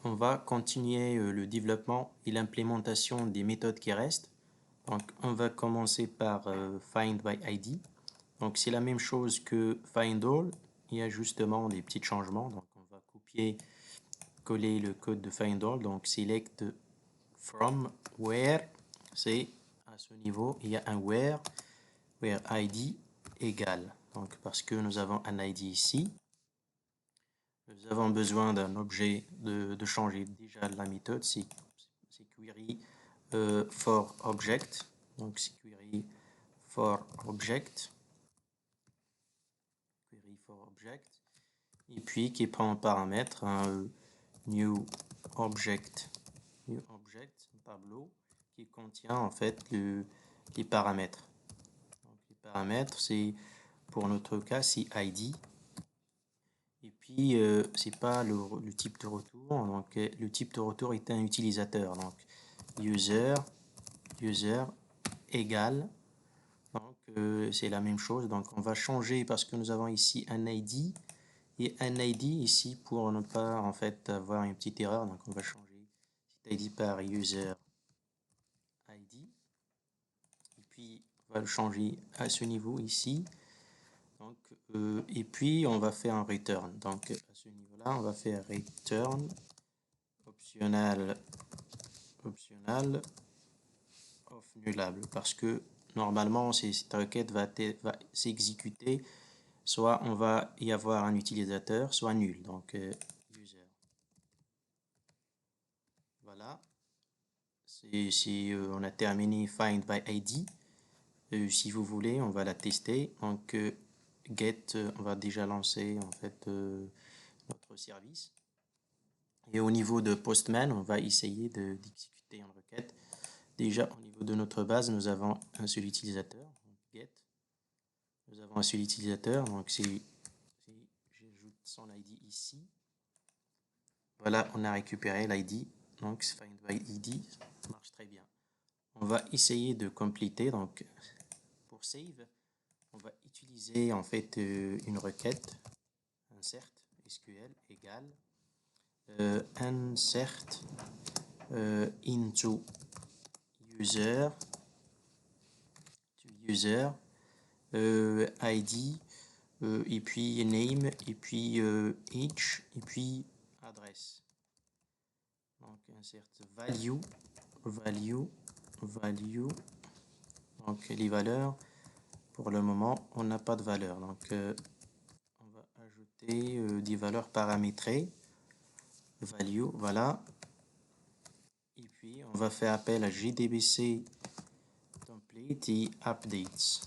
on va continuer le développement et l'implémentation des méthodes qui restent. Donc, on va commencer par find by ID. Donc, c'est la même chose que find all. Il y a justement des petits changements. Donc, on va copier, coller le code de find all. Donc, select from where, c'est à ce niveau. Il y a un where ID égale. Donc, parce que nous avons un ID ici. Nous avons besoin d'un objet de changer déjà la méthode, c'est query for object. Donc c'est query for object. Query for object. Et puis qui prend en paramètre un new object. New object, un tableau qui contient en fait les paramètres. Donc, les paramètres, c'est pour notre cas, c'est ID. Et puis, c'est pas le type de retour. Donc, le type de retour est un utilisateur. Donc, user égale. Donc, c'est la même chose. Donc, on va changer parce que nous avons ici un ID et un ID ici pour ne pas en fait avoir une petite erreur. Donc, on va changer cet ID par user ID. Et puis, on va le changer à ce niveau ici. Donc, et puis, on va faire un return. Donc, à ce niveau-là, on va faire return optional of nullable parce que normalement, cette requête va s'exécuter. Soit on va y avoir un utilisateur, soit nul. Donc, user. Voilà. On a terminé find by ID. Si vous voulez, on va la tester. Donc, get, on va déjà lancer en fait notre service. Et au niveau de Postman, on va essayer d'exécuter une requête. Déjà, au niveau de notre base, nous avons un seul utilisateur, get. Nous avons un seul utilisateur, donc j'ajoute son ID ici. Voilà, on a récupéré l'ID, donc find by ID, ça marche très bien. On va essayer de compléter, donc pour save, on va utiliser en fait une requête, insert SQL égale insert into user ID et puis name et puis age et puis adresse. Donc insert value donc les valeurs. Pour le moment on n'a pas de valeur, donc on va ajouter des valeurs paramétrées. Value, voilà. Et puis on va faire appel à JDBC template et updates.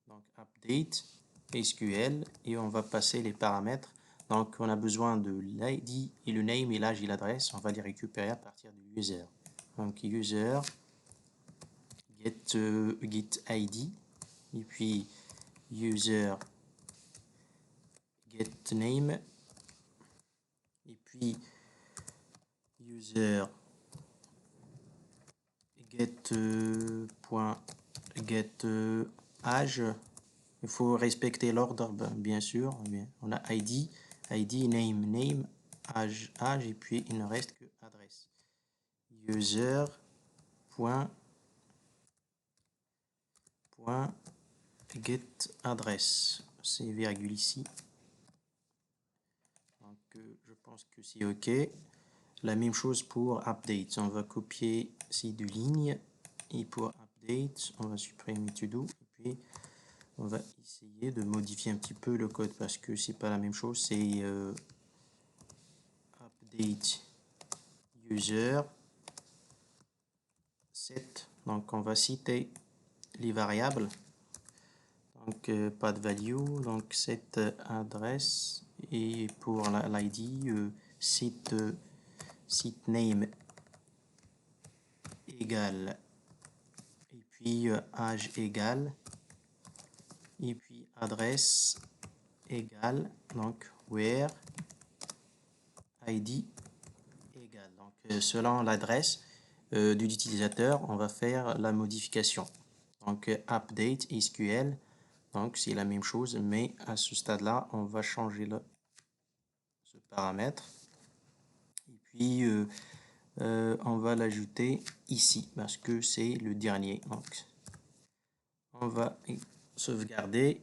Donc update SQL et on va passer les paramètres. Donc on a besoin de l'ID et le name et l'âge et l'adresse. On va les récupérer à partir du user. Donc user get ID et puis user get name et puis user get âge. Il faut respecter l'ordre, bien sûr. On a ID, name, âge, et puis il ne reste que adresse. User get adresse. C'est virgule ici. Donc je pense que c'est OK. La même chose pour update. On va copier ces deux lignes. Et pour update, on va supprimer to do. Et puis on va essayer de modifier un petit peu le code parce que c'est pas la même chose. C'est update user set. Donc on va citer les variables. Donc pas de value. Donc cette adresse et pour l'ID site name égale et puis âge égale et puis adresse égale donc where ID égale. Donc selon l'adresse de l'utilisateur, on va faire la modification. Donc update SQL, donc c'est la même chose, mais à ce stade-là, on va changer ce paramètre. Et puis on va l'ajouter ici parce que c'est le dernier. Donc, on va sauvegarder